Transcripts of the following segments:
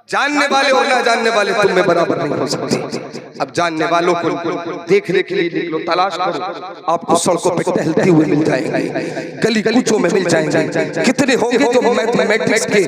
جاننے والے اور نہ جاننے والے تم میں برابر نہیں ہو سکتے. اب جاننے والوں کو دیکھنے کے لیے نکلو, تلاش کرو, آپ کو سڑکوں پہ ٹہلتے ہوئے مل جائیں گے, گلی کوچوں میں مل جائیں گے. کتنے ہوں گے جو میتھمیٹکس کے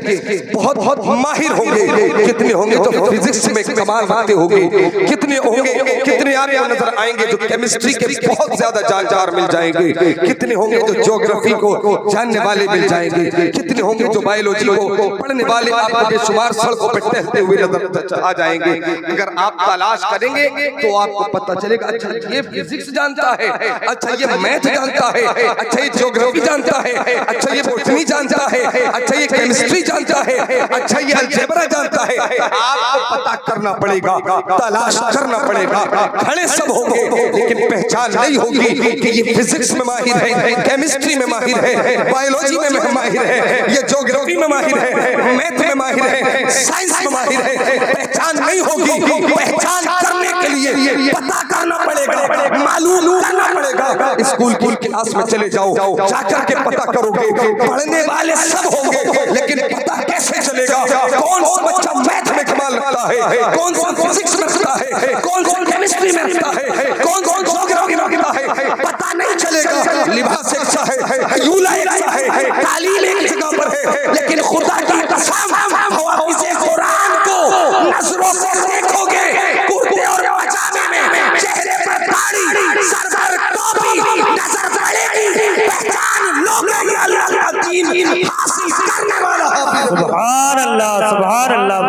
بہت بہت ماہر ہوں گے, کتنے ہوں گے جو فزکس میں کمال رکھتے ہوں گے, کتنے ہوں گے, کتنے آپ کو نظر آئیں گے جو کیمسٹری کے بہت زیادہ جانکار مل جائیں گے, کتنے ہوں گے جو جیوگرافی کو جاننے والے مل جائیں گے, کتنے ہوں گے جو بایولوجی کو پڑھنے والے آپ کو بے شمار سڑکوں پہ ٹہلتے ہوئے نظر آ جائیں گے. اگر آپ تلاش کریں گے تو آپ کو پتہ چلے گا اچھا یہ فزکس جانتا ہے, اچھا یہ میتھ جانتا ہے, اچھا یہ جیوگرافی جانتا ہے, اچھا یہ بوٹنی جانتا ہے, اچھا یہ کیمسٹری جانتا ہے, اچھا یہ الجبرا جانتا ہے. آپ کو پتہ کرنا پڑے گا, تلاش کرنا پڑے گا. کھڑے سب ہوں گے لیکن پہچان نہیں ہوگی کہ یہ فزکس میں ماہر ہے, کیمسٹری میں ماہر ہے, بایولوجی میں ماہر ہے, یہ جیوگرافی میں ماہر ہے, میتھ میں ماہر ہے, سائنس میں ماہر ہے. پہچان نہیں ہوگی. پہچان کرنے کے لیے پتہ کرنا پڑے گا, معلوم کرنا پڑے گا. اسکول کی کلاس میں چلے جاؤ, جا کر کے پتہ کرو گے. پڑھنے والے سب ہوں گے لیکن پتہ کیسے چلے گا کون سا بچہ میتھ میں کمال رکھتا ہے, کون سا فزکس میں رکھتا ہے, کون سا کیمسٹری میں رکھتا ہے, کون سا جیوگرافی میں رکھتا ہے. پتہ نہیں چلے گا. لباس ایک سا ہے, یولا ایک سا ہے, تعلیم ایک جگہ پر ہے, لیکن خدا کی قسم حوافظ قرآن کو نظروں سے دیکھو گے کرتے اور پجامے میں, چہرے پر داڑھی, سر پر ٹوپی نظر پڑے گی. پہچان لوگ یہ اللہ کا دین حاصل کرنے والا حافظ. سبحان اللہ, سبحان اللہ.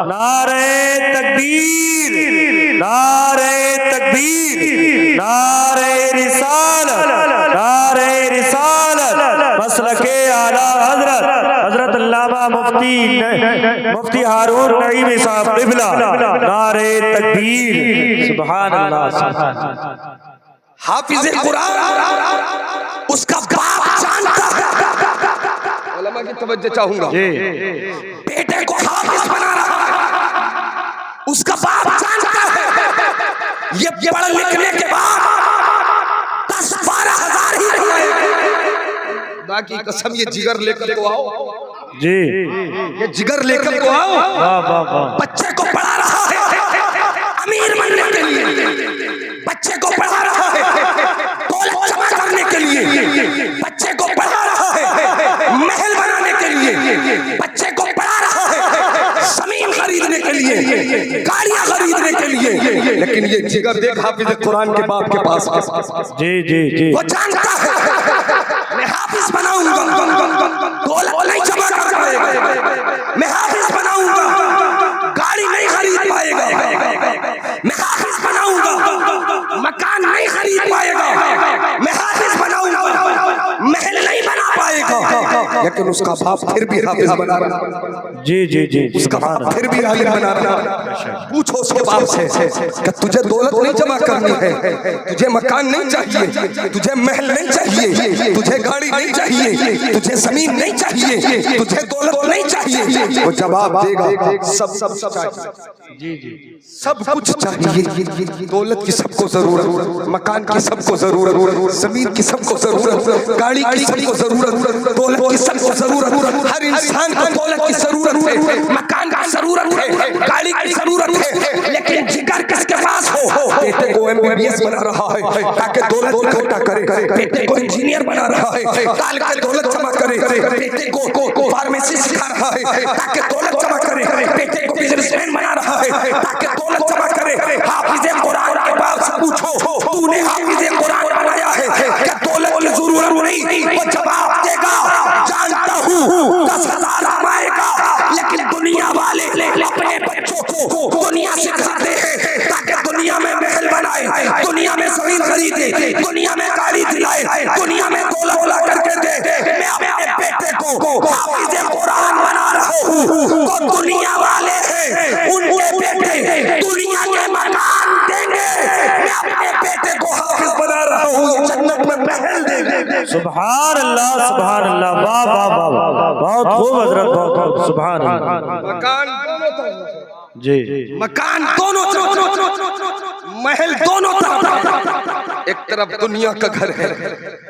نعرہ تکبیر, نعرہ تکبیر, نعرہ رسالت, نعرہ رسالت. مسلک اعلیٰ حضرت علامہ مفتی ہارون نعیمی صاحب قبلہ. نعرہ تکبیر. سبحان اللہ. حافظ قرآن اس کا باپ جانتا ہے. علماء کی توجہ چاہوں گا. بیٹے کو حافظ بنا رہا ہے, اس کا باپ جانتا ہے یہ پڑھ لکھنے کے بعد 10-12 ہزار ہی رہے. خدا کی قسم یہ جگر لے کر تو آؤ, جی یہ جگر لے کر تو آؤ. بچے کو پڑھا رہا ہے امیر بننے کے لیے, بچے کو پڑھا رہا ہے دولت جمع کرنے کے لیے, بچے کو پڑھا رہا ہے محل بنانے کے لیے, بچے کو پڑھا رہا ہے زمین خریدنے کے لیے, گاڑیاں خریدنے کے لیے. لیکن یہ جگر دیکھ حافظ قرآن کے باپ کے پاس. جی جی جی, وہ جانتا ہے میں حافظ بناؤں گا, دولت نہیں جمع کر پائے گا. میں حافظ بناؤں گا, گاڑی نہیں خرید پائے گا. میں حافظ بناؤں گا, مکان نہیں خرید پائے گا. میں حافظ بناؤں گا, محل نہیں بنا پائے گا. لیکن اس کا باپ پھر بھی حافظ بنا رہا. جی جی جی, اس کا باپ پھر بھی عالم بنا رہا. پوچھو اس کے باپ سے کہ تجھے دولت نہیں جمع کرنی ہے, تجھے مکان نہیں چاہیے, تجھے محل نہیں چاہیے, تجھے گاڑی نہیں چاہیے, تجھے زمین نہیں چاہیے, تجھے دولت نہیں چاہیے. وہ جواب دے گا سب کچھ چاہیے. دولت کی سب کو ضرورت, مکان کی سب کو ضرورت, زمین کی سب کو ضرورت, گاڑی کی سب کو ضرورت, دولت کی سب کو ضرورت. ہر انسان کو دولت کی ضرورت ہے, مکان کی ضرورت ہے, گاڑی کی ضرورت ہے. لیکن جگر کس کے پاس ہو؟ بیٹے کو MBBS بنا رہا ہے تاکہ دولت اکٹھا کرے, بیٹے کو انجینئر بنا رہا ہے تاکہ دولت جمع کرے, بیٹے کو فارمیسی سکھا رہا ہے تاکہ دولت جمع کرے, بیٹے کو بزنس مین بنا رہا ہے تاکہ دولت جمع کرے. حافظ قرآن کے باپ سے پوچھو تو نے حافظ قرآن بنایا ہے کہ دولت کی ضرورت نہیں. وہ جواب دے گا جانتا ہوں 10,000 کمائے گا, لیکن دنیا والے اپنے بچوں کو دنیا سکھاتے ہیں تاکہ دنیا میں محل بنائے, دنیا میں زمین خریدے, دنیا میں گاڑی دلائے, دنیا میں دولت لا کر کے دے. میں اپنے بیٹے کو حافظ قرآن بنا رہا ہوں تو دنیا والے ہیں ان کے بیٹے دنیا کے مکان دیں گے. میں اپنے بیٹے کو حافظ بنا رہا ہوں جنت میں محل دیں گے. سبحان اللہ, سبحان اللہ. واہ واہ واہ, بہت خوب حضرت, بہت خوب. سبحان اللہ. مکان جی, مکان دونوں طرف, محل دونوں طرف. ایک طرف دنیا کا گھر ہے,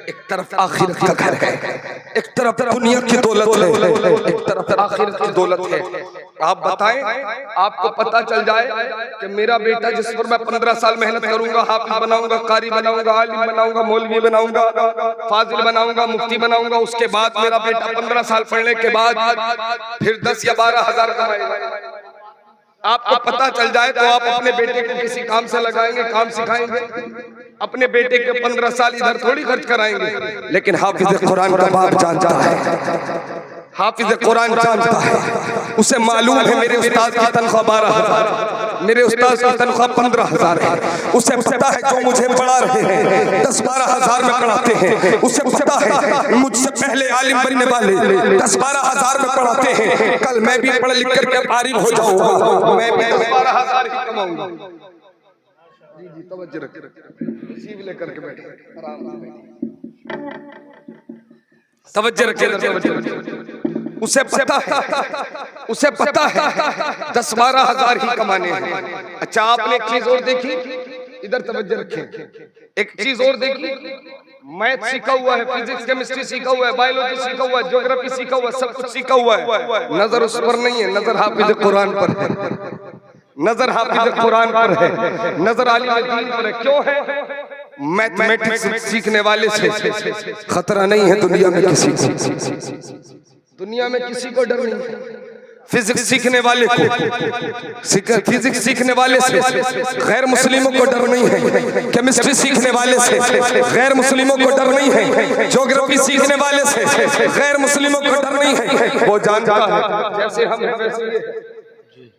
ایک طرف آخرت کا گھر ہے. ایک طرف دنیا کی دولت ہے, ایک طرف آخرت کی دولت ہے. آپ بتائیں، آپ کو پتہ چل جائے کہ میرا بیٹا جس پر میں 15 سال محنت کروں گا، حافظ بناؤں گا، قاری بناؤں گا، عالم بناؤں گا، مولوی بناؤں گا، فاضل بناؤں گا، مفتی بناؤں گا، اس کے بعد میرا بیٹا 15 سال پڑھنے کے بعد پھر 10 یا 12 ہزار کمائے گا، آپ کو پتہ چل جائے تو آپ اپنے بیٹے کو کسی کام سے لگائیں گے، کام سکھائیں گے؟ اپنے بیٹے کے 15 سال ادھر تھوڑی خرچ کرائیں گے۔ لیکن حافظ قرآن کا باپ جانتا ہے، حافظ قرآن جانتا ہے، اسے معلوم ہے میرے استاد کی تنخواہ 12,000، میرے استاد کی تنخواہ 15,000 ہے، اسے پتا ہے جو مجھے پڑھا رہے ہیں 10-12 ہزار میں پڑھاتے ہیں، اسے پتا ہے مجھ سے پہلے عالم بننے والے 10-12 ہزار میں پڑھاتے ہیں، کل میں بھی پڑھ لکھ کر کے فارغ ہو جاؤں گا، میں بھی 10-12 ہزار ہی کماؤں گا۔ جی توجہ رکھیں، ریسیو لے کر کے بیٹھے، آرام سے بیٹھے، توجہ رکھیں، اسے پتا ہے 10-12 ہزار ہی کمانے ہیں۔ اچھا آپ نے ایک چیز اور دیکھی، ادھر توجہ رکھیں، ایک چیز اور دیکھی، میتھ سیکھا ہوا ہے، فزکس کیمسٹری سیکھا ہوا ہے، بائیولوجی سیکھا ہوا ہے، جیوگرافی سیکھا ہوا ہے، سب کچھ سیکھا ہوا ہے، نظر اس پر نہیں ہے، نظر حافظ قرآن پر ہے، نظر حافظ قرآن پر ہے، نظر عالم دین پر ہے۔ کیوں ہے؟ میتھمیٹکس سیکھنے والے سے خطرہ نہیں ہے دنیا میں کسی کو، دنیا میں کسی کو ڈر نہیں ہے۔ فزکس سیکھنے والے کو، فزکس سیکھنے والے سے غیر مسلموں کو ڈر نہیں ہے، کیمسٹری سیکھنے والے سے غیر مسلموں کو ڈر نہیں ہے، جیوگرافی سیکھنے والے سے غیر مسلموں کو ڈر نہیں ہے۔ وہ جانتا ہے جیسے ہم ہیں ویسے یہ ہے،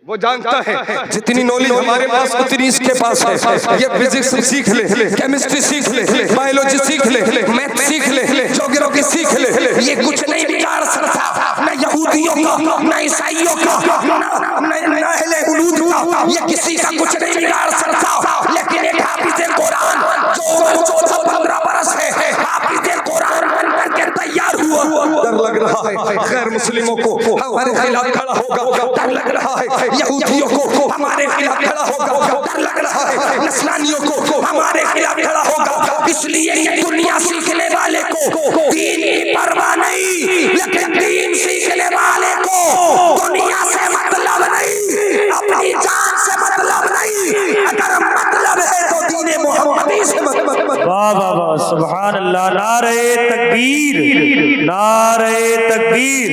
وہ جانتا ہے جتنی نالج ہمارے پاس اتنی اس کے پاس ہے۔ یہ فزکس سیکھ لے، کیمسٹری سیکھ لے، بائیولوجی سیکھ لے، میتھ سیکھ لے، جیوگرافی سیکھ لے، یہ کچھ نہیں بگاڑ سکتا، نہ یہودیوں کا، نہ عیسائیوں کا، نہ اہل ہنود کا، یہ کسی کا کچھ نہیں بگاڑ سکتا۔ لیکن ایک حافظ قرآن جو 14-15 برس ہے، حافظ قرآن بن کر کے تیار ہوا، ڈر لگ رہا ہے غیر مسلموں کو ہمارے خلاف کھڑا ہوگا، ڈر لگ رہا ہے یہودیوں کو ہمارے خلاف کھڑا ہوگا، ڈر لگ رہا ہے نصرانیوں کو ہمارے خلاف کھڑا ہوگا۔ اس لیے یہ دنیا سیکھنے والے کو دین کی پرواہ نہیں، لیکن دین سیکھنے والے کو دنیا سے مطلب نہیں، اپنی جان سے مطلب نہیں، اگر مطلب ہے تو دین محمدی سے مطلب۔ واہ واہ واہ، سبحان اللہ، نعرہ تکبیر، نعرہ تکبیر،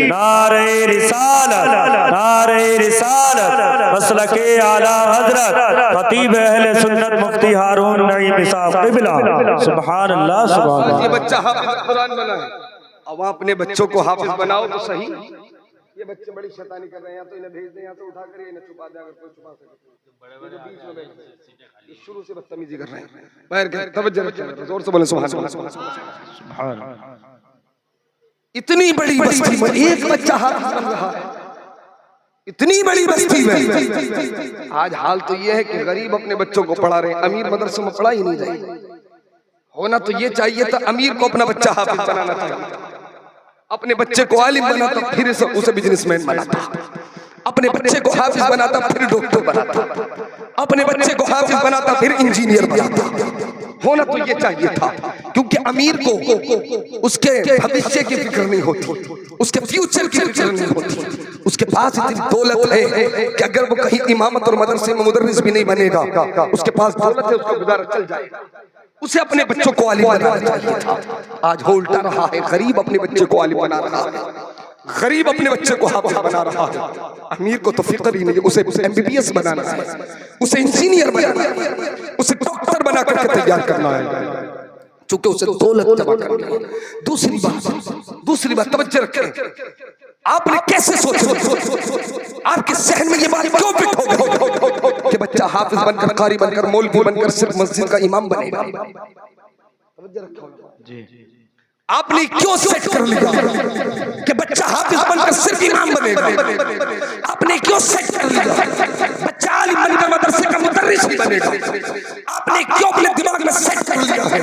نعرہ رسالت، نعرہ رسالت، مسلک اعلیٰ حضرت خطیب اہل سنت مفتی ہارون نعیم صاحب قبلہ، سبحان اللہ سبحان اللہ۔ یہ بچہ حافظ قرآن بنا ہے، اب اپنے بچوں کو حافظ بناؤ تو صحیح۔ یہ بچے بڑی شیطانی کر رہے ہیں، یا تو انہیں بھیج دیں یا تو اٹھا کر انہیں چھپا دیں، اگر کوئی چھپا سکے۔ یہ شروع سے بدتمیزی کر رہے ہیں، باہر گئے، توجہ رکھیں، زور سے بولیں سبحان اللہ۔ سبحان اللہ، اتنی بڑی بستی میں ایک بچہ حافظ بن رہا ہے، اتنی بڑی بستی میں آج حال تو یہ ہے کہ غریب اپنے بچوں کو پڑھا رہے ہیں، امیر مدرسے میں پڑھا ہی نہیں جائے۔ ہونا تو یہ چاہیے تھا امیر کو اپنا بچہ حافظ بنانا چاہیے، اپنے بچے کو عالم بناتا پھر اسے بزنس مین بناتا، اپنے بچے کو حافظ بناتا پھر ڈاکٹر بناتا، اپنے بچے کو حافظ بناتا پھر انجینئر بناتا۔ ہونا تو یہ چاہیے تھا، کیونکہ امیر کو اس کے بھوشیہ کی فکر نہیں ہوتی، اس کے فیوچر کی فکر نہیں ہوتی، اس کے پاس اتنی دولت ہے کہ اگر وہ کہیں امامت اور مدرسے میں مدرس بھی نہیں بنے گا، اس کے پاس دولت ہے، اس کا گزارا چل جائے گا۔ اسے اپنے بچوں کو عالم بنانا چاہیے تھا، آج ہو الٹا رہا ہے، غریب اپنے بچے کو عالم بنا رہا ہے، غریب اپنے بچے کو حافظ بنا رہا ہے، امیر کو تو فکر ہی نہیں ہے، اسے ایم بی بی ایس بنانا ہے، اسے انجینئر بنانا ہے، اسے ڈاکٹر بنا کر کے تیار کرنا ہے، چونکہ اسے دولت جمع کرنی ہے۔ دوسری بات توجہ رکھیں، آپ نے کیسے سوچا، آپ کے ذہن میں یہ بات کیوں فٹ ہو گئی کہ بچہ حافظ بن کر، قاری بن کر، مولوی بن کر صرف مسجد کا امام بنے گا؟ آپ نے کیوں سیٹ کر لیا کہ بچہ حافظ بن کر صرف امام بنے گا؟ آپ نے کیوں سیٹ کر لیا بچہ عالم بن کر مدرسے کا مدرس ہی بنے گا؟ آپ نے کیوں اپنے دماغ میں سیٹ کر لیا ہے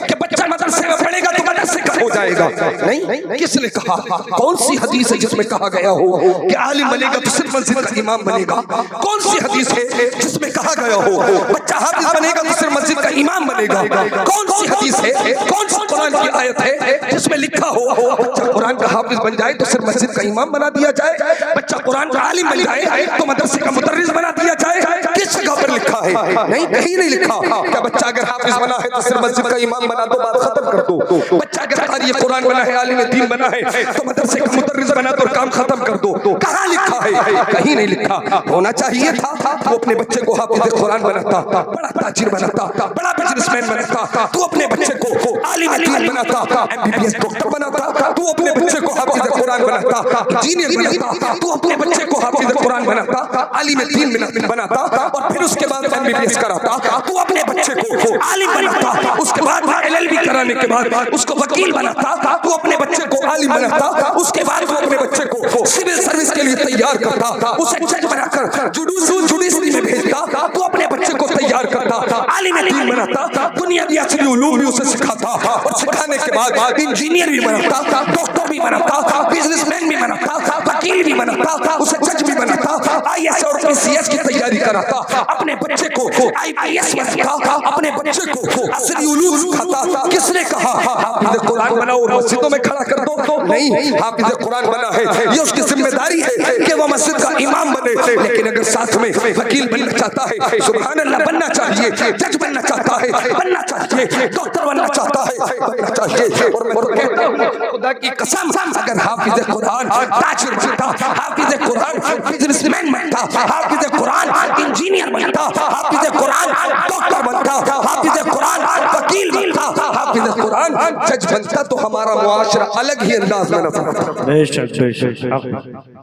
کہ بچہ مدرسے میں پڑھے گا تو مدرسے کا ہو جائے گا. نہیں, کس نے کہا؟ کون سی حدیث ہے جس میں کہا گیا ہو کہ عالم بنے گا تو صرف مسجد کا امام بنے گا؟ کون سی حدیث ہے جس میں کہا گیا ہو بچہ حافظ بنے گا تو صرف مسجد کا امام بنے گا؟ کون سی حدیث ہے, کون سی قرآن کی آیت ہے جس میں لکھا ہو بچہ قرآن کا حافظ بن جائے تو صرف مسجد کا امام بنا دیا جائے, بچہ قرآن کا عالم بن جائے تو مدرسے کا مدرس بنا دیا جائے؟ کس جگہ پر لکھا ہے؟ نہیں, کہیں نہیں لکھا. کہ بچہ اگر حافظ بنا ہے تو صرف مسجد کا امام بنا دو, بات ختم کر دو. بچہ اگر قاری قرآن بنا ہے, عالم دین بنا ہے تو مدرسے کا مدرس بنا دو, کام ختم کر دو. کہاں لکھا ہے؟ کہیں نہیں لکھا. ہونا چاہیے تھا تو اپنے بچے کو حافظ قرآن بناتا, بڑا تاجر بناتا, بڑا بزنس مین بناتا. تو اپنے بچے کو عالم دین بناتا, MBBS ڈاکٹر بناتا. تو اپنے بچے کو حافظ قرآن بناتا, انجینئر بناتا. تو اپنے بچے کو حافظ قرآن بناتا, عالم دین بناتا, اور پھر اس کے بعد MBBS کراتا. تو اپنے بچے کو عالم بناتا, اس کے بعد LLB کرانے کے بعد اس کو وکیل بناتا. تو اپنے بچے کو عالم بناتا, اس کے بعد وہ اپنے بچے کو سول سروس کے لیے تیار کرتا, اسے جج بنا کر جوڈیشری میں بھیجتا. تو اپنے بچے کو تیار کرتا, عالم دین بناتا, بنیادی اصلی علوم بھی اسے سکھاتا, اور سکھانے کے بعد انجینئر بھی بناتا, ڈاکٹر بھی بناتا, بزنس مین بھی بناتا, وکیل بھی بناتا, اسے جج بھی بناتا, IAS اور PCS کی تیاری کراتا. اپنے بچے کو IPS بناتا, اپنے بچے کو اصلی علوم سکھاتا. کس نے کہا حافظ قرآن بناؤ اور مسجدوں میں کھڑا کر دو؟ نہیں, حافظ قرآن بنا ہے, یہ اس کی ذمہ داری ہے کہ وہ مسجد کا امام بنے. لیکن اگر ساتھ میں وکیل بننا چاہتا ہے, سبحان اللہ, بننا چاہیے, جج بننا چاہتا ہے, بننا چاہیے, ڈاکٹر بننا چاہتا ہے, بننا چاہیے. اور میں تو کہتا ہوں خدا کی قسم, اگر حافظ قرآن تاجر بنتا, حافظ قرآن بزنس مین بنتا, حافظ قرآن انجینئر بنتا, حافظ قرآن ڈاکٹر بنتا, حافظ قرآن وکیل بنتا, حافظ قرآن جج بنتا, تو ہمارا معاشرہ الگ ہی انداز میں نظر آتا. بے شک بے شک.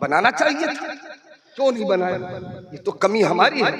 بنانا چاہیے تھا, کیوں نہیں بنایا؟ یہ تو کمی ہماری ہے,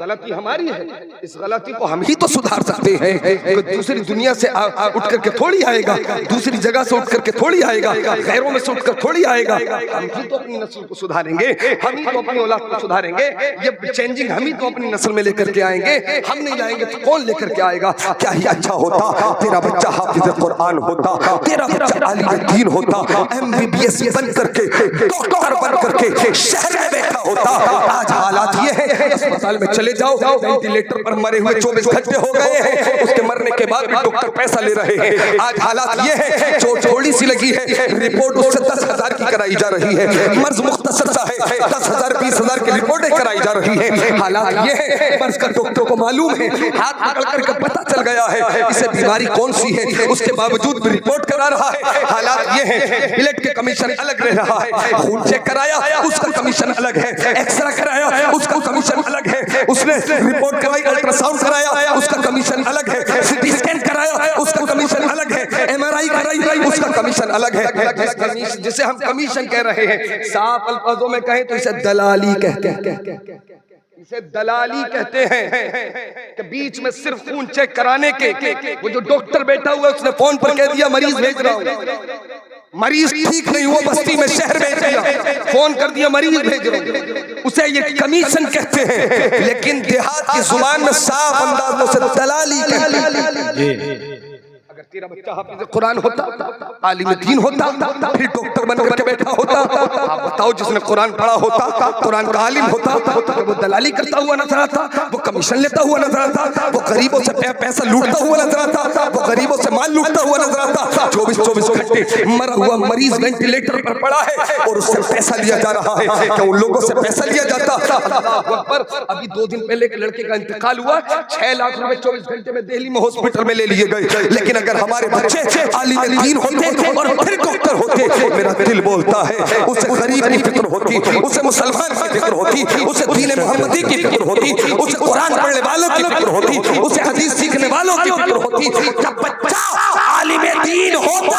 غلطی ہماری ہے. اس غلطی کو ہم ہی تو سدھار سکتے ہیں. دوسری دنیا سے اٹھ کر کے تھوڑی آئے گا, دوسری جگہ سے اٹھ کر کے تھوڑی آئے گا, غیروں میں سے اٹھ کر تھوڑی آئے گا. ہم ہی تو اپنی نسل کو سدھاریں گے, ہم ہی تو اپنی اولاد کو سدھاریں گے. یہ چینجنگ ہم ہی تو اپنی نسل میں لے کر کے آئیں گے. ہم نہیں لائیں گے تو کون لے کر کے آئے گا؟ کیا ہی اچھا ہوتا تیرا بچہ حافظ قرآن ہوتا, تیرا بچہ عالم دین ہوتا, MBBS بن کر کے, ڈاکٹر بن کر کے شہر میں بیٹھا ہوتا. آج حالات یہ ہے, اسپتال میں چلے جاؤ, وینٹیلیٹر پر مرے ہوئے 24 گھنٹے ہو گئے ہیں, اس کے مرنے کے بعد بھی ڈاکٹر پیسہ لے رہے ہیں. آج حالات یہ ہے, چوٹ تھوڑی سی لگی ہے, رپورٹ اس سے 10,000 کی کرائی جا رہی ہے. مرض مختصر سا ہے, 10,000 20,000 کی رپورٹیں کرائی جا رہی ہیں. حالات یہ ہے, مرض کا ڈاکٹر کو معلوم ہے, ہاتھ پکڑ کر کے پتہ چل گیا ہے اسے بیماری کون سی ہے, اس کے باوجود بھی رپورٹ کرا رہا ہے. حالات یہ ہے, بلڈ کے کمیشن الگ رہ رہا ہے, خون چیک کرایا اس کا کمیشن الگ ہے, ایکسرا کرایا اس کا کمیشن الگ ہے, اس نے رپورٹ کرائی, الٹرا ساؤنڈ کرایا اس کا کمیشن الگ ہے, CT اسکین کرایا اس کا کمیشن الگ ہے, MRI کرائی اس کا کمیشن الگ ہے. جسے ہم کمیشن کہہ رہے ہیں, صاف الفاظوں میں کہیں تو اسے دلالی کہتے ہیں. اسے دلالی کہتے ہیں کہ بیچ میں صرف خون چیک کرانے کے وہ جو ڈاکٹر بیٹھا ہوا ہے اس نے فون پر کہہ دیا مریض بھیج رہا ہوں, مریض ٹھیک نہیں ہوا بستی میں شہر بھیج دیا, فون کر دیا مریض بھیج رہا ہوں, اسے یہ کمیشن کہتے ہیں. لیکن دیہات کی زبان میں صاف انداز میں اسے دلالی کہتے ہیں. اگر تیرا بچہ حافظ قرآن ہوتا, عالم دین ہوتا, پھر ڈاکٹر بن کر کے بیٹھا ہوتا, آپ بتاؤ جس نے قرآن پڑھا ہوتا, قرآن کا عالم ہوتا, وہ دلالی کرتا ہوا نظر آتا, وہ کمیشن لیتا ہوا نظر آتا, وہ غریبوں سے پیسہ لوٹتا ہوا نظر آتا, وہ غریبوں سے مال لوٹتا ہوا نظر آتا. 24 گھنٹے مرا ہوا مریض وینٹیلیٹر پر پڑا ہے اور اس سے پیسہ لیا جا رہا ہے. کہ ان لوگوں سے پیسہ لیا جاتا. ابھی 2 دن پہلے ایک لڑکے کا انتقال ہوا, 6 لاکھ روپے 24 گھنٹے میں دہلی میں ہاسپٹل میں لے لیے گئے. لیکن اگر ہمارے بچے عالم دین ہوتے اور پھر ڈاکٹر ہوتے, میرا دل بولتا ہے اسے غریب کی فکر ہوتی, اسے مسلمان کی فکر ہوتی, اسے دین محمدی کی فکر ہوتی, اسے قرآن پڑھنے والوں کی فکر ہوتی, اسے حدیث سیکھنے والوں کی فکر ہوتی. جب بچہ عالم دین ہوتا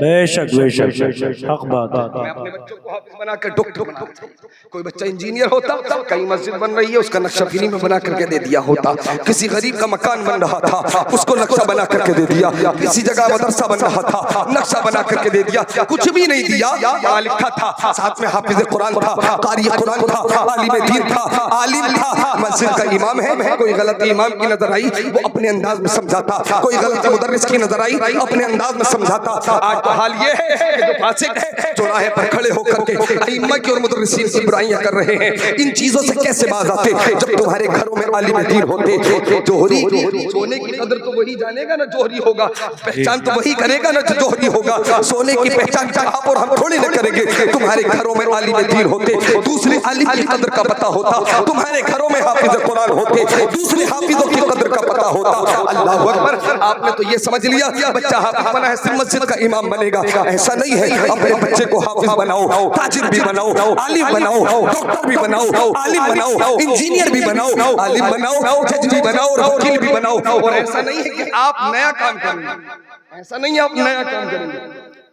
بے شک بے شک حق بات ہے۔ میں اپنے بچوں کو حافظ بنا کر ڈاکٹر بنا، کوئی بچہ انجینئر ہوتا، کہیں مسجد بن رہی ہے اس کا نقشہ فری میں بنا کر کے دے دیا ہوتا، کسی غریب کا مکان بن رہا تھا اس کو نقشہ بنا کر کے دے دیا، کسی جگہ مدرسہ بن رہا تھا نقشہ بنا کر کے دے دیا، کچھ بھی نہیں دیا، یہاں لکھا تھا ساتھ میں حافظ قرآن تھا، قاری قرآن تھا، عالم دین تھا، عالم تھا، مسجد کا امام ہے، کوئی غلطی امام کی نظر آئی وہ اپنے انداز میں سمجھاتا، کوئی غلطی مدرس کی نظر آئی اپنے انداز میں سمجھاتا۔ آج تو حال یہ ہے کہ جو فاسق ہے چوراہے پر کھڑے ہو کر کے ائمہ کی اور مدرسین کی برائیاں کر رہے ہیں، ان چیزوں سے کیسے باز آتے جب تمہارے گھروں میں عالم دین ہوتے؟ جوہری سونے کی قدر تو وہی جانے گا نا جوہری ہوگا، پہچان تو وہی کرے گا نا جو جوہری ہوگا، سونے کی پہچان آپ اور ہم تھوڑی نہ کریں گے۔ تمہارے گھروں میں عالم دین ہوتے، دوسرے عالم کی قدر کا پتہ ہوتا، تمہارے گھروں میں حافظ قرآن ہوتے، دوسرے حافظوں کی قدر کا پتہ ہوتا۔ اللہ اکبر، آپ نے تو یہ سمجھ لیا بچہ حافظ بنا ہے صرف مسجد کا امام بنے گا، ایسا نہیں ہے۔ اپنے بچے کو حافظ بناؤ، تاجر بھی بناؤ، عالم بناؤ، ڈاکٹر بھی بناؤ، عالم بناؤ، انجینئر بھی بناؤ، عالم بناؤ، جج بھی بناؤ اور وکیل بھی بناؤ۔ اور ایسا نہیں ہے کہ آپ نیا کام کریں گے، ایسا نہیں ہے آپ نیا کام کریں گے،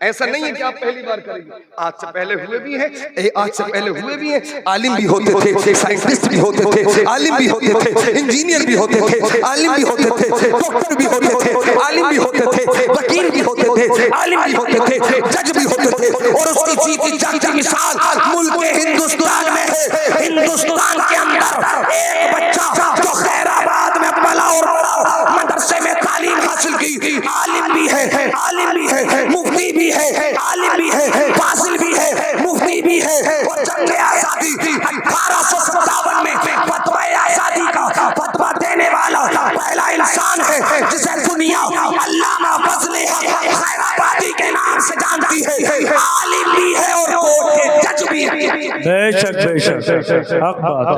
ایسا نہیں ہے کہ آپ پہلی بار کریں گے، آج سے پہلے ہوئے بھی ہیں، آج سے پہلے ہوئے بھی ہیں، عالم بھی ہوتے تھے، سائنٹسٹ بھی ہوتے تھے، عالم بھی ہوتے تھے، انجینئر بھی ہوتے تھے، عالم بھی ہوتے تھے، ڈاکٹر بھی ہوتے تھے، عالم بھی ہوتے تھے، وکیل بھی ہوتے تھے، عالم بھی ہوتے تھے، جج بھی ہوتے تھے، اور اس کی جیتی جاگتی مثال ملک ہندوستان میں ہے۔ ہندوستان کے اندر ایک بچہ جو خیر آباد میں پلا اور بڑا، مدرسے میں تعلیم حاصل کی، عالم بھی ہے، عالم بھی ہے، مفتی بھی ہے، عالم بھی ہے، فاضل بھی ہے، مفتی بھی ہے، اور جنگ آزادی 1857 میں فتوی آزادی کا فتویٰ دینے والا پہلا انسان ہے جسے دنیا علامہ فضل خیر آبادی کے نام سے جانتی ہے، عالم بھی ہے اور کورٹ کے جج بھی ہے۔ بے شک بے شک حق بات ہے۔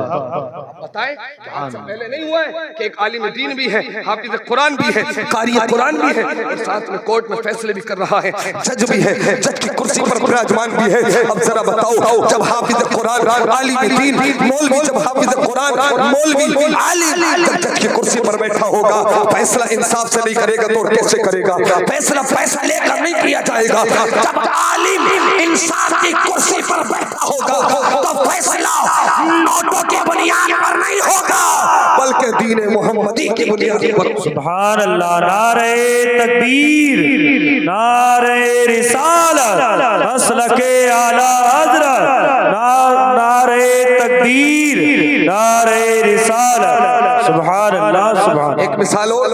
بتائیں کہ آج سے پہلے نہیں ہوا ہے کہ ایک عالم دین بھی ہے، حافظ قرآن بھی ہے، قاری قرآن بھی ہے، اور ساتھ میں کورٹ میں فیصلے بھی کر رہا ہے، جج بھی ہے، جج کی کرسی پر براجمان بھی ہے۔ اب ذرا بتاؤ جب حافظ قرآن عالم دین مولوی، جب حافظ قرآن مولوی عالم جب جج کی کرسی پر بیٹھا ہوگا، فیصلہ انصاف سے نہیں کرے گا تو کیسے کرے گا؟ فیصلہ پیسہ لے کر نہیں کیا جائے گا۔ جب عالم انصاف کی کرسی پر بیٹھا ہوگا تو فیصلہ نوٹوں کی بنیاد پر نہیں ہوگا بلکہ دین محمدی کی بنیاد پر۔ سبحان اللہ، نعرہ تکبیر، نعرہ رسالت، مسلک اعلی حضرت، نعرہ تکبیر، نعرہ رسالت، سبحان اللہ سبحان اللہ۔ ایک مثال اور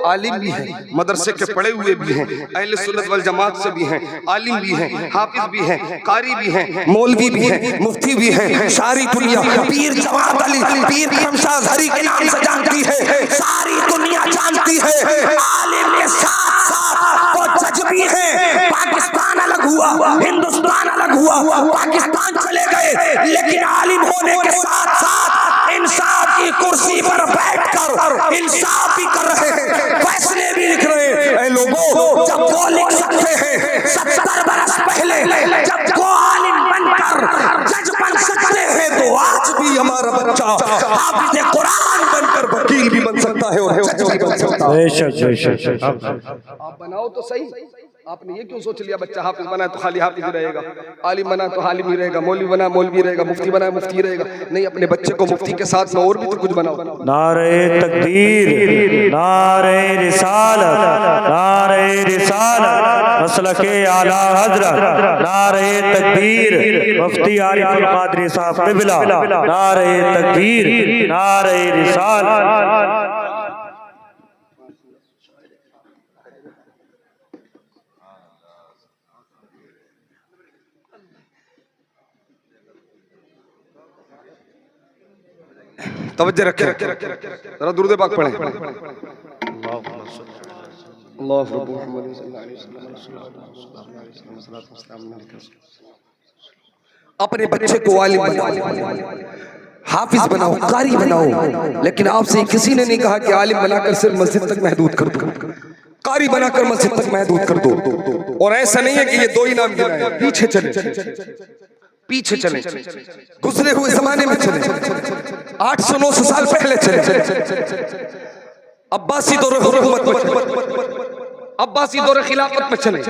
عالم بھی ہیں، مدرسے کے پڑھے ہوئے بھی ہیں، اہل سنت والجماعت سے بھی ہیں، عالم بھی ہیں، حافظ بھی ہیں، قاری بھی ہیں، مولوی بھی ہیں، مفتی بھی ہیں، ساری دنیا پیر جواد علی، پیر شمشاد ہری کے نام سے جانتی ہے، ساری دنیا جانتی ہے۔ عالم کے ساتھ ساتھ وہ جج بھی ہیں۔ پاکستان الگ ہوا، ہندوستان الگ ہوا، پاکستان چلے گئے، لیکن عالم ہونے کے ساتھ ساتھ انصاف کی کرسی پر بیٹھ کر انصاف بھی کر رہے ہیں، فیصلے بھی لکھ رہے ہیں۔ اے لوگوں، جب وہ لکھ سکتے ہیں 70 برس پہلے، جب وہ عالم بن کر جج بن سکتے ہیں، تو آج بھی ہمارا بچہ حافظ قرآن بن کر وکیل بھی بن سکتا ہے اور جج بھی بن سکتا ہے۔ بے شک بے شک۔ آپ بناؤ تو صحیح، آپ نے یہ کیوں سوچ لیا بچہ حافظ بنا تو خالی حافظ ہی رہے گا، عالم بنا تو عالم ہی رہے گا، مولوی بنا مولوی رہے گا، مفتی بنا مفتی رہے گا؟ نہیں، اپنے بچے کو مفتی کے ساتھ میں اور بھی تو کچھ بناؤ۔ نعرہ تکبیر، نعرہ رسالت، نعرہ رسالت، مسلک اعلی حضرت، نعرہ تکبیر، مفتی عارف القادری صاحب قبلہ، نعرہ تکبیر، نعرہ رسالت۔ توجہ رکھیں، ذرا درود پاک پڑھیں۔ اللہ رب محمد صلی اللہ علیہ وسلم۔ اپنے بچے کو عالم بناؤ، حافظ بناؤ، قاری بناؤ، لیکن آپ سے کسی نے نہیں کہا کہ عالم بنا کر صرف مسجد تک محدود کر دو، قاری بنا کر مسجد تک محدود کر دو۔ اور ایسا نہیں ہے کہ یہ دو ہی نام گنائے، پیچھے چلیں، پیچھے چلیں، گزرے ہوئے زمانے میں چلیں، 800-900 سال پہلے چلیں۔ عباسی دور حکومت میں چلے، عباسی دور خلافت میں چلے،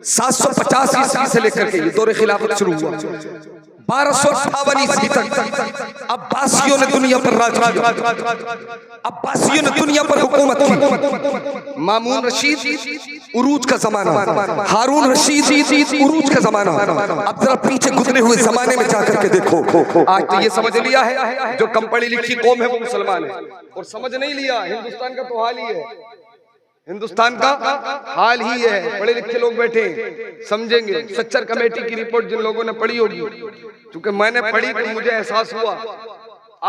750 عیسوی سے لے کر کے یہ دور خلافت شروع ہوا، 1258 عیسوی تک عباسیوں نے دنیا پر راج کیا، عباسیوں نے دنیا پر حکومت کی۔ مامون رشید عروج کا زمانہ، ہارون رشید عروج کا زمانہ۔ اب ذرا پیچھے گزرے ہوئے زمانے میں جا کر کے دیکھو، آج تو یہ سمجھ لیا ہے جو کم پڑھی لکھی قوم ہے وہ مسلمان ہے، اور سمجھ نہیں لیا ہندوستان کا تو حال ہی ہے، ہندوستان کا حال ہی ہے۔ پڑھے لکھے لوگ بیٹھے سمجھیں گے، سچر کمیٹی کی رپورٹ جن لوگوں نے پڑھی ہوگی، چونکہ میں نے پڑھی تو مجھے احساس ہوا،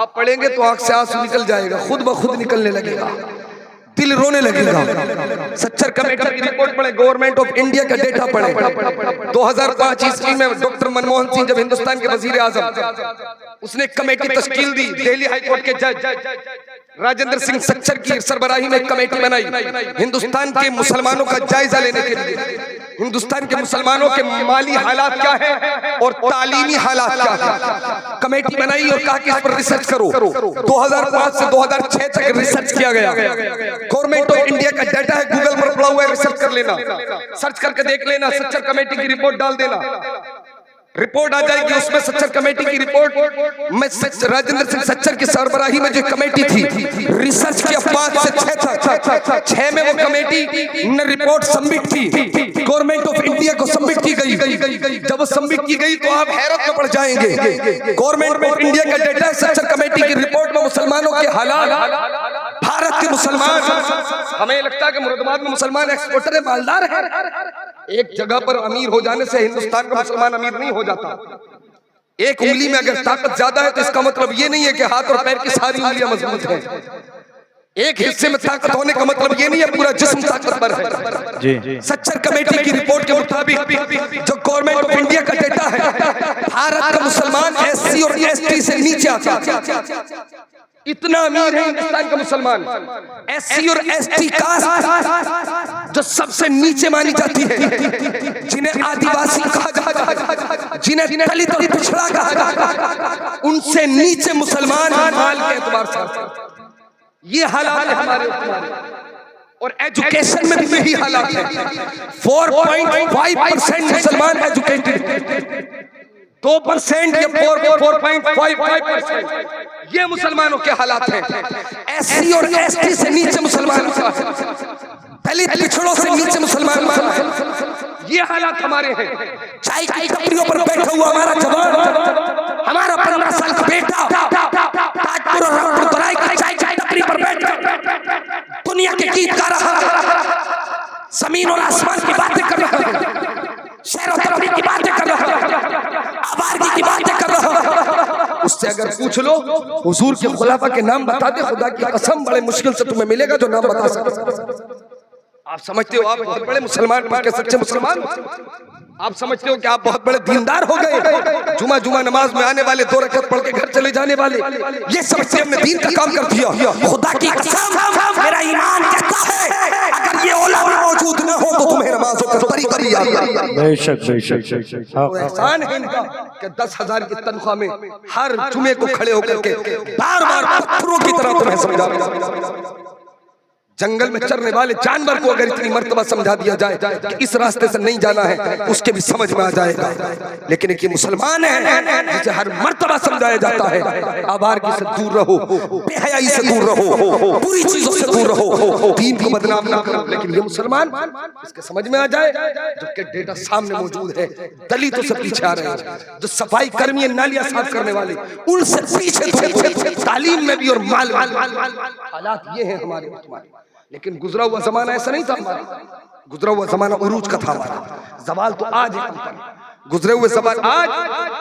آپ پڑھیں گے تو آنکھ سے آنسو نکل جائے گا، خود بخود نکلنے لگے گا، دل رونے لگے گا۔ سچر کمیٹی کی رپورٹ پڑھیں، گورنمنٹ آف انڈیا کا ڈیٹا پڑھیں۔ 2005 عیسوی میں ڈاکٹر منموہن سنگھ جب ہندوستان کے وزیر اعظم، اس نے ایک کمیٹی تشکیل دی، دہلی ہائی کورٹ کے جج راجندر سنگھ سچر کی سربراہی میں ایک کمیٹی بنائی ہندوستان کے مسلمانوں کا جائزہ لینے کے لیے، ہندوستان کے مسلمانوں کے مالی حالات کیا ہیں اور تعلیمی حالات کیا ہیں۔ کمیٹی بنائی اور کہا کہ اس پر ریسرچ کرو۔ 2005 سے 2006 تک ریسرچ کیا گیا۔ گورنمنٹ آف انڈیا کا ڈیٹا ہے، گوگل پر پڑا ہوا ہے، ریسرچ کر لینا، سرچ کر کے دیکھ لینا، سچر کمیٹی کی رپورٹ ڈال دینا، رپورٹ آ جائے گی۔ اس میں سچر کمیٹی کی رپورٹ میں راجندر سنگھ سچر کی سربراہی میں جو کمیٹی تھی، ریسرچ کیا 5 سے 6 تک، 6 میں وہ کمیٹی نے رپورٹ سبمٹ کی، گورنمنٹ آف انڈیا کو سبمٹ کی گئی۔ جب وہ سبمٹ کی گئی تو آپ حیرت میں پڑ جائیں گے، گورنمنٹ آف انڈیا کا ڈیٹا ہے، سچر کمیٹی کی رپورٹ میں مسلمانوں کے حالات، بھارت کے مسلمان، ہمیں لگتا ہے کہ مرادآباد میں مسلمان ایکسپورٹر ہیں، مالدار ہیں، ایک جگہ پر امیر ہو جانے سے ہندوستان کا مسلمان امیر نہیں ہو جاتا۔ ایک انگلی میں اگر طاقت زیادہ ہے تو اس کا مطلب یہ نہیں ہے کہ ہاتھ اور پیر کی ساری انگلیاں مضبوط ہیں۔ ایک حصے میں طاقت ہونے کا مطلب یہ نہیں ہے پورا جسم طاقتور ہے۔ سچر کمیٹی کی رپورٹ کے مطابق جو گورنمنٹ آف انڈیا کا ڈیٹا ہے، بھارت کا مسلمان ایس سی اور ایس ٹی سے نیچے آتا ہے۔ اتنا امیر ہے ہندوستان کا مسلمان، ایس سی اور ایس ٹی کاسٹ جو سب سے نیچے مانی جاتی ہے، جنہیں آدیواسی کہا جاتا ہے، جنہیں دلت اور پچھڑا کہا جاتا ہے، ان سے نیچے مسلمان مال کے اعتبار سے آتے ہیں۔ یہ حالات ہے ہمارے اور ایجوکیشن میں بھی یہی حالات ہے۔ 4.5% مسلمان ایجوکیٹڈ، 2% یا 4.55% یہ مسلمانوں کے حالات ہیں۔ ایس سی اور ایس ٹی سے نیچے مسلمان، دلت پچھڑوں سے نیچے مسلمان، یہ حالات ہمارے ہیں۔ چائے کی ٹپریوں پر بیٹھا ہوا ہمارا جوان، ہمارا 15 سال کا بیٹا تاجپور اور رامپور درائی کی چائے کی ٹپری پر بیٹھ کر دنیا کے گیت گا رہا ہے، زمین اور آسمان کی باتیں کر رہا ہے، شہر و تفریح کی باتیں کر رہا ہے، آبادی کی باتیں کر رہا ہے۔ اس سے اگر پوچھ لو حضور کے خلافہ کے نام بتا دے، خدا کی قسم بڑے مشکل سے تمہیں ملے گا جو نام بتا سکتے۔ آپ سمجھتے ہو آپ بہت بڑے مسلمان، پکے سچے مسلمان، آپ سمجھتے ہو کہ آپ بہت بڑے دیندار ہو گئے، جمعہ نماز میں آنے والے 2 رکعت پڑھ کے گھر چلے جانے والے، یہ سمجھتے ہم نے دین کا کام کر دیا۔ خدا کی قسم میرا ایمان کہتا ہے اگر یہ علماء موجود نہ ہو تو تمہیں نمازوں کا طریقہ بھی یاد آتا۔ بے شک بے شک، احسان ہے ان کا کہ 10,000 کی تنخواہ میں ہر جمعے کو کھڑے ہو کر کے بار بار پتھروں کی طرح تمہیں سمجھا رہے۔ جنگل میں چرنے والے جانور کو اگر اتنی مرتبہ سمجھا دیا جائے کہ اس راستے سے نہیں جانا ہے، اس کے بھی سمجھ میں آ جائے گا، لیکن ایک یہ مسلمان ہے جسے ہر مرتبہ سمجھایا جاتا ہے آوارگی سے دور رہو، بے حیائی سے دور رہو، بری چیزوں سے دور رہو، دین کو بدنام نہ کرو، لیکن یہ مسلمان اس کے سمجھ میں آ جائے جبکہ ڈیٹا سامنے موجود ہے، دلتوں سے پیچھے آ رہے ہیں، جو صفائی کرمی ہیں، نالیاں صاف کرنے والے، ان سے پیچھے، تعلیم میں بھی اور مال، حالات یہ ہیں ہمارے تمہارے۔ لیکن گزرا ہوا زمانہ ایسا نہیں تھا ہمارا، گزرا ہوا زمانہ عروج کا تھا ہمارا، زوال تو آج ہے ہم پر، گزرے ہوئے زمانے آج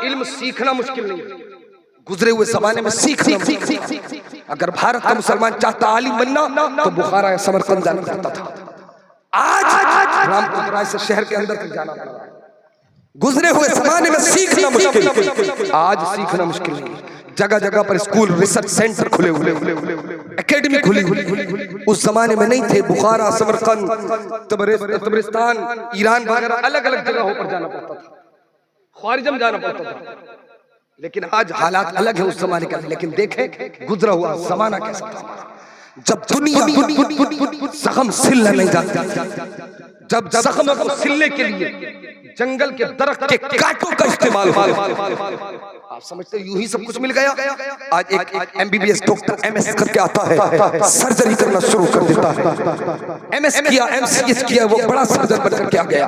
علم سیکھنا مشکل نہیں ہے، گزرے ہوئے زمانے میں سیکھنا مشکل۔ اگر بھارت کا مسلمان چاہتا عالم بننا تو بخارا یا سمرقند جانا پڑتا تھا، آج رامپور درائی سے شہر کے اندر تک جانا پڑتا ہے۔ گزرے ہوئے زمانے میں سیکھنا مشکل، آج سیکھنا مشکل نہیں، جگہ جگہ پر اسکول، ریسرچ سینٹر کھلے ہوئے، اکیڈمی کھلی ہوئی، اس زمانے میں نہیں تھے۔ بخارا، سمرقند، تبرستان، ایران وغیرہ الگ الگ جگہوں پر جانا پڑتا تھا، خوارزم جانا پڑتا تھا، لیکن آج حالات الگ ہیں اس زمانے کا۔ لیکن دیکھیں گزرا ہوا زمانہ کیسا تھا، جب دنیا زخم سلنا نہیں جاتی، جب زخم کو سلنے کے لیے جنگل کے درخت کے کانٹوں کا استعمال ہوا، آپ سمجھتے یوں ہی سب کچھ مل گیا؟ آج ایک MBBS ڈاکٹر MS کر کے آتا ہے، سرجری کرنا شروع کر دیتا ہے، MS کیا MCS کیا، وہ بڑا سرجن بن کر کے آ گیا،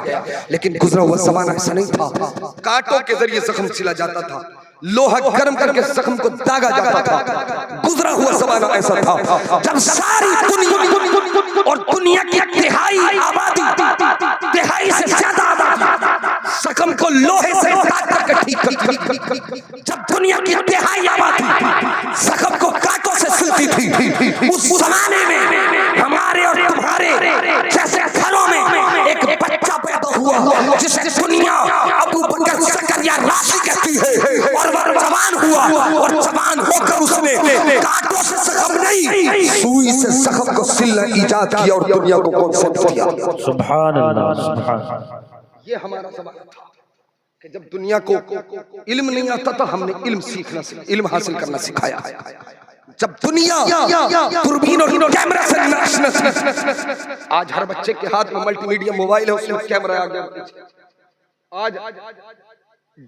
لیکن گزرا ہوا زمانہ ایسا نہیں تھا، کانٹوں کے ذریعے زخم سلا جاتا تھا، لوہا گرم کر کے زخم کو داغا جاتا تھا۔ گزرا ہوا زمانہ ایسا تھا جب ساری دنیا اور دنیا کی تہائی آبادی، تہائی سے زیادہ آبادی زخم کو لوہے سے کاٹ کر کے ٹھیک کرتی تھی، جب دنیا کی تہائی آبادی زخم کو کانٹوں سے سلتی تھی، اس زمانے میں ہمارے اور تمہارے جیسے گھروں میں ایک بچہ پیدا ہوا جسے دنیا ابو بکر زکریا راشی کہتی ہے، اور وہ جوان ہوا، اور جوان ہو کر اس نے کانٹوں سے زخم نہیں سوئی سے زخم کو سلنا ایجاد کیا اور دنیا کو کنسپٹ دیا۔ سبحان اللہ، سبحان اللہ۔ یہ ہمارا زمانہ تھا کہ جب دنیا کو علم نہیں آتا تھا، ہم نے علم سیکھنا، علم حاصل کرنا سکھایا۔ جب دنیا دوربین اور کیمرہ سے ناشنا، آج ہر بچے کے ہاتھ میں ملٹی میڈیا موبائل ہے، اس میں کیمرہ آ گیا، آج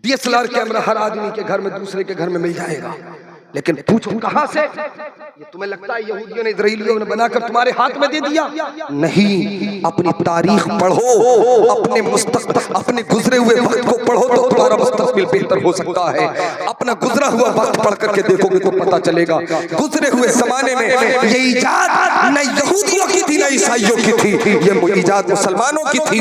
DSLR کیمرہ ہر آدمی کے گھر میں، دوسرے کے گھر میں مل جائے گا، لیکن پوچھو کہاں سے؟ یہ تمہیں لگتا ہے یہودیوں نے اسرائیلیوں نے بنا کر تمہارے ہاتھ میں دے دیا؟ نہیں، اپنی تاریخ پڑھو، اپنے مستقبل، اپنے گزرے ہوئے وقت کو پڑھو تو تمہارا مستقبل بہتر ہو سکتا ہے۔ اپنا گزرا ہوا وقت پڑھ کر کے دیکھو گے تو پتہ چلے گا گزرے ہوئے زمانے میں یہ ایجاد نہ یہودیوں کی تھی نہ عیسائیوں کی تھی، یہ ایجاد مسلمانوں کی تھی،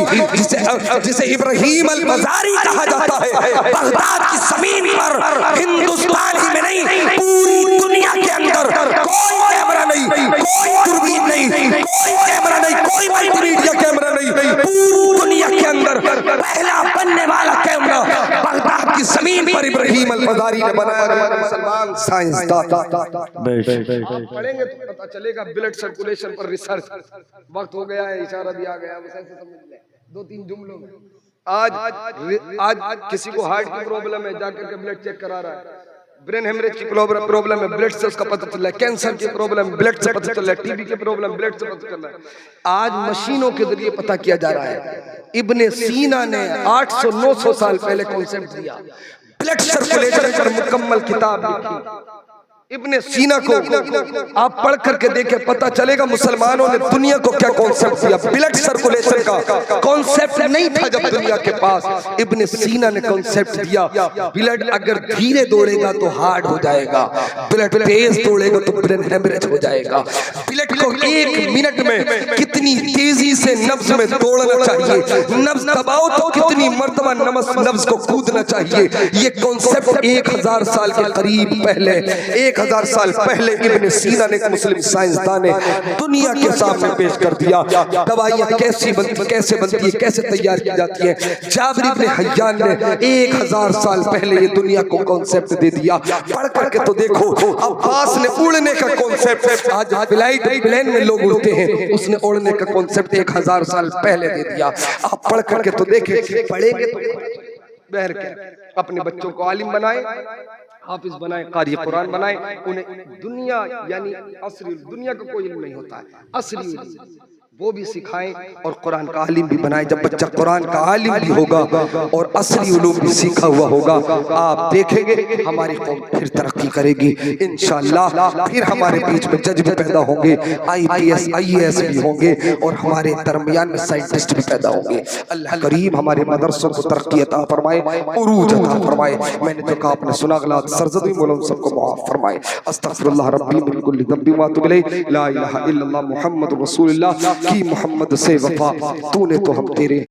جسے ابراہیم المزاری کہا جاتا ہے۔ بغداد کی زمین پر، ہندوستان ہی میں نہیں پوری دنیا کے اندر کوئی کیمرہ نہیں، کوئی دوربین نہیں، کوئی کیمرہ نہیں، کوئی ملٹی میڈیا کیمرہ نہیں، پوری دنیا کے اندر پہلا بننے والا کیمرہ بغداد کی زمین پر ابراہیم المزاری نے بنایا۔ مسلمان سائنسدان پڑھیں گے تو پتہ چلے گا بلڈ سرکولیشن پر ریسرچ، وقت ہو گیا ہے، اشارہ بھی آ گیا، بس ایسے سمجھ لیں 2-3 جملوں میں۔ آج کسی کو ہارٹ کی پرابلم ہے، جا کر کے بلڈ چیک کرا رہا ہے، برین ہیمریج کی پرابلم ہے، بلڈ سے اس کا پتہ چل رہا ہے، کینسر کی پرابلم بلڈ سے پتہ چل رہا ہے، TB کی پرابلم بلڈ سے پتہ چل رہا ہے۔ آج مشینوں کے ذریعے پتہ کیا جا رہا ہے۔ ابن سینا نے 800-900 سال پہلے کنسپٹ دیا، بلڈ سرکولیشن پر مکمل کتاب لکھی۔ ابن سینا کو آپ پڑھ کر کے دیکھیں، پتہ چلے گا مسلمانوں نے دنیا کو کیا کانسیپٹ دیا۔ بلڈ سرکولیشن کا کانسیپٹ نہیں تھا جب دنیا کے پاس، ابن سینا نے کانسیپٹ دیا بلڈ اگر دھیرے دوڑے گا تو ہارٹ ہو جائے گا، بلڈ تیز دوڑے گا تو برین ہیمریج ہو جائے گا، بلڈ کو 1 منٹ میں کتنی تیزی سے نبض میں دوڑنا چاہیے، نبض دباؤ تو کتنی مرتبہ نبض کو کودنا چاہیے۔ یہ کانسیپٹ 1000 سال کے قریب پہلے، 1000 سال پہلے ابن سینا نے مسلم سائنسدان نے دنیا کے سامنے پیش کر دیا۔ دوائیاں کیسے بنتی ہے، کیسے تیار کی جاتی ہیں، جابر ابن حیان نے 1000 سال پہلے یہ دنیا کو کانسیپٹ دے دیا۔ پڑھ کر کے تو دیکھو، عباس نے اڑنے کا کانسیپٹ، آج فلائٹ پلین میں لوگ اڑتے ہیں، اس نے اڑنے کا کانسیپٹ 1000 سال پہلے دے دیا۔ آپ پڑھ کر کے تو دیکھیں، پڑھیں گے تو بہر کے اپنے بچوں کو عالم بنائیں، حافظ بنائیں، قاری قرآن بنائیں، انہیں دنیا یعنی عصری دنیا کا کوئی علم نہیں ہوتا ہے، عصری علم وہ بھی سکھائیں اور قرآن کا عالم بھی بنائیں۔ جب بچہ قرآن کا عالم بھی ہوگا اور عصری علوم بھی سیکھا ہوا ہوگا، آپ دیکھیں گے ہماری قوم پھر ترقی کرے گی انشاءاللہ۔ پھر ہمارے بیچ میں جج بھی پیدا ہوں گے، IPS IAS بھی ہوں گے، اور ہمارے درمیان میں سائنٹسٹ بھی پیدا ہوں گے۔ اللہ کریم ہمارے مدرسوں کو ترقی عطا فرمائے، عروج عطا فرمائے۔ میں نے جو کہا آپ نے سنا، غلط سرزدی مولانا سب کو معاف فرمائے۔ استغفر اللہ ربی من کل ذنب واتوب الیہ، لا الہ الا اللہ محمد رسول اللہ کی محمد سے وفا، تو نے تو ہم تیرے